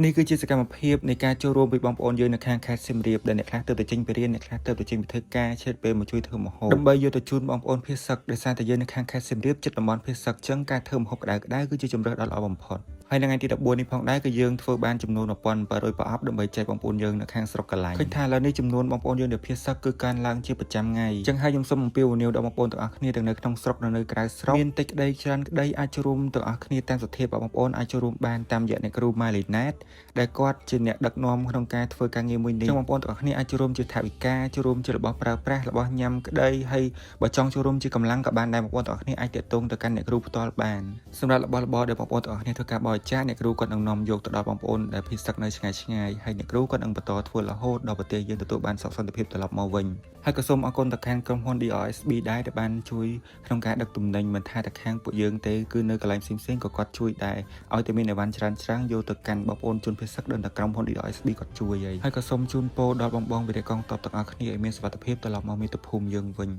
នេះគឺជាសកម្មភាពនៃការចូលរួមពីបងប្អូនយើងនៅខាងខេត្តសៀមរាបដែលអ្នកខ្លះទៅចេញពីរៀនអ្នកខ្លះទៅចេញពីធ្វើការឆ្លៀតពេលមកជួយធ្វើម្ហូបដើម្បីយកទៅជូនបងប្អូនភៀសសឹកដោយសារតែយើងនៅខាងខេត្តសៀមរាបជិតតំបន់ភៀសសឹកចឹងការធ្វើម្ហូបក្តៅៗគឺជាជម្រើសដ៏ល្អបំផុតហើយនៅថ្ងៃទី14នេះផងដែរគឺយើងធ្វើបានចំនួន1700ប្រអប់ដើម្បីចែកបងប្អូនយើងនៅខាងស្រុកកន្លែងឃើញថាឥឡូវនេះចំនួនបងប្អូនយើងនៅភៀសសឹកគឺកើនឡើងជាប្រចាំថ្ងៃចឹងហើយខ្ញុំសូមអំពាវនាវដល់បងប្អូនទាំងអស់គ្នាទាំងនៅក្នុងស្រុកនិងនៅក្រៅស្រុកមានតិចក្តីច្រើនក្តីអាចចូលរួមទាំងអស់គ្នាតាមសទ្ធារបស់បងប្អូនអាចចូលរួមបានតាមរយៈអ្នកគ្រូ Malinet ដែលគាត់ជាអ្នកដឹកនាំក្នុងការធ្វើការងារមួយនេះចឹងបងប្អូនទាំងអស់គ្នាអាចចូលរួមជាថវិកាចូលរួមជារបស់ប្រើប្រាស់របស់ញ៉ាំក្តីហើយបើចង់ចូលរួមជាកម្លាំងក៏បានដែរបងប្អូនទាំងអស់គ្នាអាចតាក់ទងទៅកាន់អ្នកគ្រូផ្ទាល់បានសម្រាប់របស់របរដែលបងប្អូនទាំងអស់គ្នាធ្វើការបរិច្ចាគអ្នកគ្រូគាត់នឹងនាំយកទៅដល់បងប្អូនដែលភៀសសឹកនៅឆ្ងាយៗហើយអ្នកគ្រូគាត់នឹងបន្តធ្វើរហូតដល់ប្រទេសយើងទទួលបានសុខសន្តិភាពត្រឡប់មកវិញហើយក៏សូមអរគុណទៅខាងក្រុមហ៊ុន DRSB ដែរដែលបានជួយក្នុងការដឹកទំនិញមិនថាតែខាងពួកយើងទេគឺនៅកន្លែងផ្សេងៗក៏គាត់ជួយដែរឲ្យតែមានអីវ៉ាន់ច្រើនយកទៅកាន់បងប្អូនជនភៀសសឹកដល់ក្រុមហ៊ុន DRSB គាត់ជួយហើយក៏សូមជូនពរដល់បងវីរៈកងទ័ពទាំងអស់គ្នាឲ្យមានសុវត្ថិភាពត្រឡប់មកមាតុភូមិយើងវិញ